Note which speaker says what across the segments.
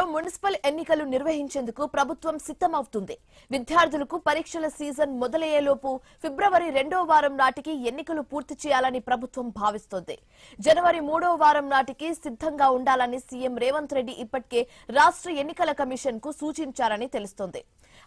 Speaker 1: తెలంగాణలో మున్సిపల్ ఎన్నికలు నిర్వహించేందుకు ప్రభుత్వం సిద్ధమవుతుంది. విద్యార్థులకు పరీక్షల సీజన్ మొదలయ్యేలోపు ఫిబ్రవరి 2వ వారం నాటికి ఎన్నికలు పూర్తి చేయాలని ప్రభుత్వం భావిస్తోంది. జనవరి 3వ వారం నాటికి సిద్ధంగా ఉండాలని సీఎం రేవంత్ రెడ్డి ఇప్పటికే రాష్ట్ర ఎన్నికల కమిషన్ కు సూచించారని తెలుస్తోంది.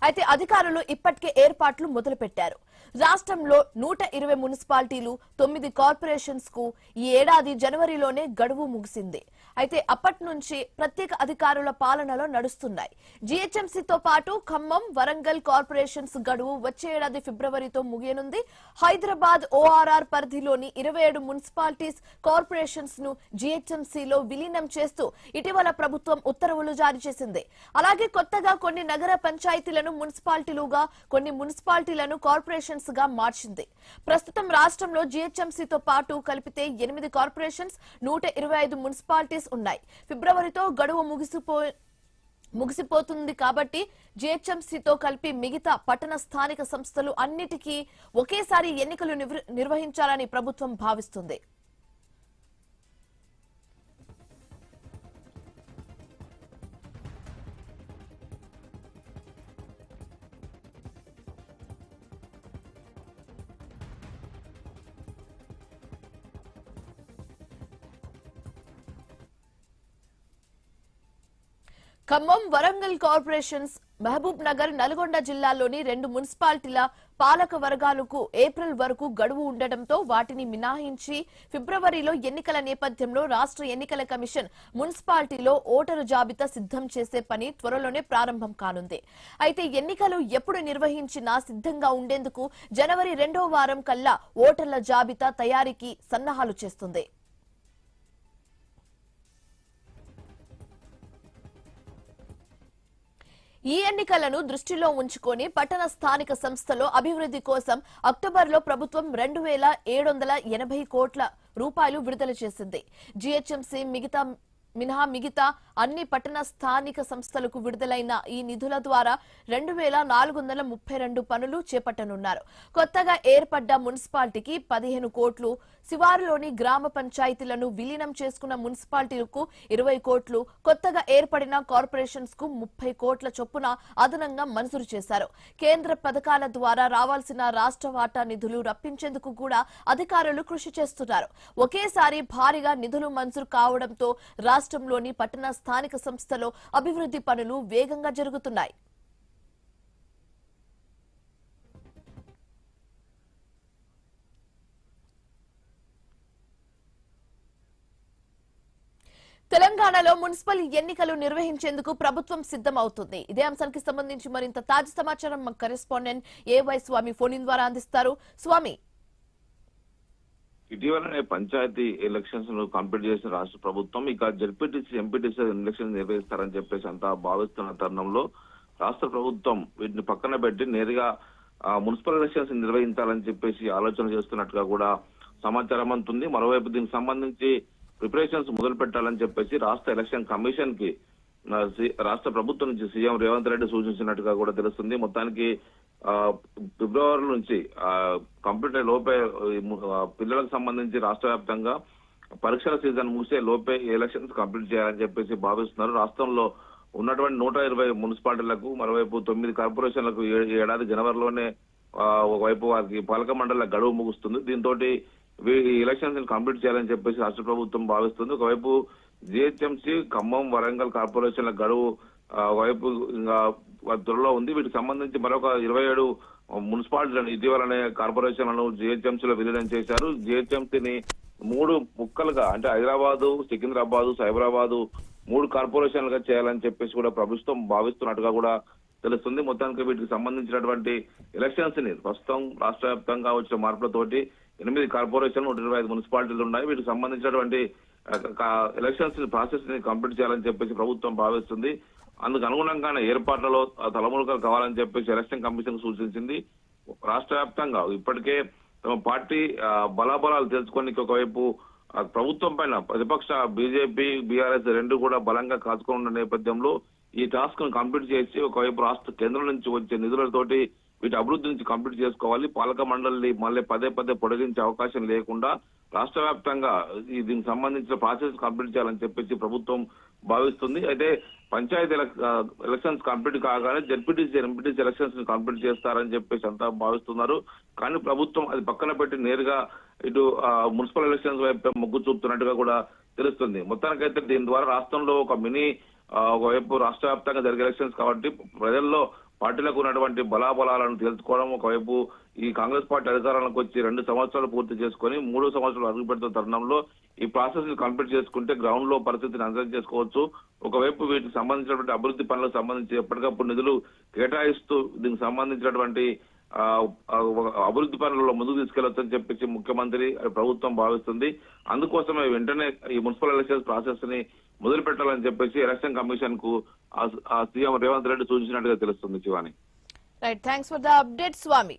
Speaker 1: అయితే అధికారులు ఇప్పటికే ఏర్పాట్లు మొదలుపెట్టారు. రాష్ట్రంలో 120 మున్సిపాలిటీలు 9 కార్పొరేషన్స్ కు ఈ ఏడాది జనవరిలోనే గడువు ముగిసింది. అయితే అప్పటి నుంచి ప్రత్యేక అధికారుల పాలనలో నడుస్తున్నాయి. జీహెచ్ఎంసీతో పాటు ఖమ్మం, వరంగల్ కార్పొరేషన్స్ గడువు వచ్చే ఏడాది ఫిబ్రవరితో ముగియనుంది. హైదరాబాద్ ఓఆర్ఆర్ పరిధిలోని 27 మున్సిపాలిటీస్, కార్పొరేషన్స్ ను జీహెచ్ఎంసీలో విలీనం చేస్తూ ఇటీవల ప్రభుత్వం ఉత్తర్వులు జారీ చేసింది. అలాగే కొత్తగా కొన్ని నగర పంచాయతీలను మున్సిపాలిటీలుగా, కొన్ని మున్సిపాలిటీలను కార్పొరేషన్స్ గా మార్చింది. ప్రస్తుతం రాష్ట్రంలో జీహెచ్ఎంసీతో పాటు కలిపితే 8 కార్పొరేషన్స్, 125 మున్సిపాలిటీస్ ఉన్నాయి. ఫిబ్రవరితో గడువు ముగిసిపోతుంది కాబట్టి జీహెచ్ఎంసీతో కలిపి మిగతా పట్టణ స్థానిక సంస్థలు అన్నిటికీ ఒకేసారి ఎన్నికలు నిర్వహించాలని ప్రభుత్వం భావిస్తుంది. ఖమ్మం, వరంగల్ కార్పొరేషన్స్, మహబూబ్ నగర్, నల్గొండ జిల్లాల్లోని 2 మున్సిపాలిటీల పాలక వర్గాలకు ఏప్రిల్ వరకు గడువు ఉండటంతో వాటిని మినహాయించి ఫిబ్రవరిలో ఎన్నికల నేపథ్యంలో రాష్ట్ర ఎన్నికల కమిషన్ మున్సిపాలిటీలో ఓటరు జాబితా సిద్ధం చేసే పని త్వరలోనే ప్రారంభం కానుంది. అయితే ఎన్నికలు ఎప్పుడు నిర్వహించినా సిద్ధంగా ఉండేందుకు జనవరి 2వ వారం కల్లా ఓటర్ల జాబితా తయారీకి సన్నాహాలు చేస్తుంది. ఈ ఎన్నికలను దృష్టిలో ఉంచుకొని పట్టణ స్థానిక సంస్థలో అభివృద్ధి కోసం అక్టోబర్లో ప్రభుత్వం 2780 కోట్ల రూపాయలు విడుదల చేసింది. జీహెచ్ఎంసీ మినహా అన్ని పట్టణ స్థానిక సంస్థలకు విడుదలైన ఈ నిధుల ద్వారా 2432 పనులు చేపట్టనున్నారు. కొత్తగా ఏర్పడ్డ మున్సిపాలిటీకి 15 కోట్లు, శివారులోని గ్రామ పంచాయతీలను విలీనం చేసుకున్న మున్సిపాలిటీలకు 20 కోట్లు, కొత్తగా ఏర్పడిన కార్పొరేషన్స్ కు 30 కోట్ల చొప్పున అదనంగా మంజూరు చేశారు. కేంద్ర పథకాల ద్వారా రావాల్సిన రాష్ట్ర వాటా నిధులు రప్పించేందుకు కూడా అధికారులు కృషి చేస్తున్నారు. ఒకేసారి భారీగా నిధులు మంజూరు కావడంతో రాష్ట్రంలోని పట్టణ స్థానిక సంస్థలో అభివృద్ధి పనులు వేగంగా జరుగుతున్నాయి. తెలంగాణలో మున్సిపల్ ఎన్నికలు నిర్వహించేందుకు ప్రభుత్వం సిద్ధమవుతుంది. ఇదే అంశానికి సంబంధించి మరింత తాజా సమాచారం మా కరెస్పాండెంట్ ఏవై స్వామి ఫోన్ ఇన్ ద్వారా అందిస్తారు. స్వామి,
Speaker 2: ఇటీవలనే పంచాయతీ ఎలక్షన్స్ ను కంప్లీట్ చేసిన రాష్ట్ర ప్రభుత్వం ఇక జెడ్పీటీసీ, ఎంపీటీసీ ఎలక్షన్స్ నిర్వహిస్తారని చెప్పేసి అంతా భావిస్తున్న తరుణంలో రాష్ట్ర ప్రభుత్వం వీటిని పక్కన పెట్టి నేరుగా మున్సిపల్ ఎలక్షన్స్ నిర్వహించాలని చెప్పేసి ఆలోచన చేస్తున్నట్టుగా కూడా సమాచారం అందుతుంది. మరోవైపు దీనికి సంబంధించి ప్రిపరేషన్స్ మొదలు పెట్టాలని చెప్పేసి రాష్ట్ర ఎలక్షన్ కమిషన్ కి రాష్ట్ర ప్రభుత్వం నుంచి సీఎం రేవంత్ రెడ్డి సూచించినట్టుగా కూడా తెలుస్తుంది. మొత్తానికి ఫిబ్రవరి నుంచి కంప్యూటర్ లోపే పిల్లలకు సంబంధించి రాష్ట్ర వ్యాప్తంగా పరీక్షల సీజన్ ముగిసే లోపే ఎలక్షన్స్ కంప్లీట్ చేయాలని చెప్పేసి భావిస్తున్నారు. రాష్ట్రంలో ఉన్నటువంటి 120 మున్సిపాలిటీలకు, మరోవైపు 9 కార్పొరేషన్లకు ఏడాది జనవరిలోనే ఒకవైపు వారికి పాలక మండలి గడువు ముగుస్తుంది. దీంతో ఎలక్షన్స్ కంప్లీట్ చేయాలని చెప్పేసి రాష్ట్ర ప్రభుత్వం భావిస్తుంది. ఒకవైపు జీహెచ్ఎంసీ, ఖమ్మం, వరంగల్ కార్పొరేషన్ల గడువు ఒకవైపు ఇంకా త్వరలో ఉంది. వీటికి సంబంధించి మరొక 27 మున్సిపాలిటీలను ఇటీవలనే కార్పొరేషన్లను జీహెచ్ఎంసీలో విలీనం చేశారు. జీహెచ్ఎంసీని 3 ముక్కలుగా, అంటే హైదరాబాదు, సికింద్రాబాదు, సైబరాబాదు 3 కార్పొరేషన్లుగా చేయాలని చెప్పేసి కూడా ప్రభుత్వం భావిస్తున్నట్టుగా కూడా తెలుస్తుంది. మొత్తానికి వీటికి సంబంధించినటువంటి ఎలక్షన్స్ ని ప్రస్తుతం రాష్ట్ర వ్యాప్తంగా వచ్చిన మార్పులతోటి 8 కార్పొరేషన్లు, 125 మున్సిపాలిటీలు ఉన్నాయి. వీటికి సంబంధించినటువంటి ఎలక్షన్స్ ప్రాసెస్ ని కంప్లీట్ చేయాలని చెప్పేసి ప్రభుత్వం భావిస్తుంది. అందుకు అనుగుణంగానే ఏర్పాట్లలో తలమునకలు కావాలని చెప్పేసి ఎలక్షన్ కమిషన్ సూచించింది. రాష్ట్ర వ్యాప్తంగా ఇప్పటికే తమ పార్టీ బలాబలాలు తెలుసుకొని ఒకవైపు ప్రభుత్వం పైన ప్రతిపక్ష బీజేపీ, బీఆర్ఎస్ 2 కూడా బలంగా కాచుకొని ఉన్న నేపథ్యంలో ఈ టాస్క్ ను కంప్లీట్ చేసి ఒకవైపు రాష్ట్ర కేంద్రం నుంచి వచ్చే నిధులతోటి వీటి అభివృద్ధి నుంచి కంప్లీట్ చేసుకోవాలి. పాలక మండలిని మళ్ళీ పదే పొడిగించే అవకాశం లేకుండా రాష్ట్ర వ్యాప్తంగా దీనికి సంబంధించిన ప్రాసెస్ కంప్లీట్ చేయాలని చెప్పేసి ప్రభుత్వం భావిస్తుంది. అయితే పంచాయతీ ఎలక్షన్స్ కంప్లీట్ కాగానే జెడ్పీటీసీ ఎంపీటీసీ ఎలక్షన్స్ ని కంప్లీట్ చేస్తారని చెప్పేసి అంతా భావిస్తున్నారు. కానీ ప్రభుత్వం అది పక్కన పెట్టి నేరుగా ఇటు మున్సిపల్ ఎలక్షన్స్ వైపు మొగ్గు చూపుతున్నట్టుగా కూడా తెలుస్తుంది. మొత్తానికైతే దీని ద్వారా రాష్ట్రంలో ఒక మినీ ఒకవైపు రాష్ట్ర వ్యాప్తంగా జరిగే ఎలక్షన్స్ కాబట్టి ప్రజల్లో పార్టీలకు ఉన్నటువంటి బలాబలాలను తెలుసుకోవడం, ఒకవైపు ఈ కాంగ్రెస్ పార్టీ అధికారంలోకి వచ్చి 2 సంవత్సరాలు పూర్తి చేసుకుని 3వ సంవత్సరాలు అడుగు పెడుతున్న తరుణంలో ఈ ప్రాసెస్ ని కంప్లీట్ చేసుకుంటే గ్రౌండ్ లో పరిస్థితిని అంచనా చేసుకోవచ్చు. ఒకవైపు వీటికి సంబంధించినటువంటి అభివృద్ధి పనులకు సంబంధించి ఎప్పటికప్పుడు నిధులు కేటాయిస్తూ దీనికి సంబంధించినటువంటి అభివృద్ధి పనులలో ముందుకు తీసుకెళ్లొచ్చని చెప్పేసి ముఖ్యమంత్రి ప్రభుత్వం భావిస్తుంది. అందుకోసమే వెంటనే ఈ మున్సిపల్ ఎలక్షన్స్ ప్రాసెస్ ని మొదలు పెట్టాలని చెప్పేసి ఎలక్షన్ కమిషన్ కు సీఎం రేవంత్ రెడ్డి సూచించినట్టుగా తెలుస్తుంది. Shivani.
Speaker 1: Right, thanks for the update Swamy.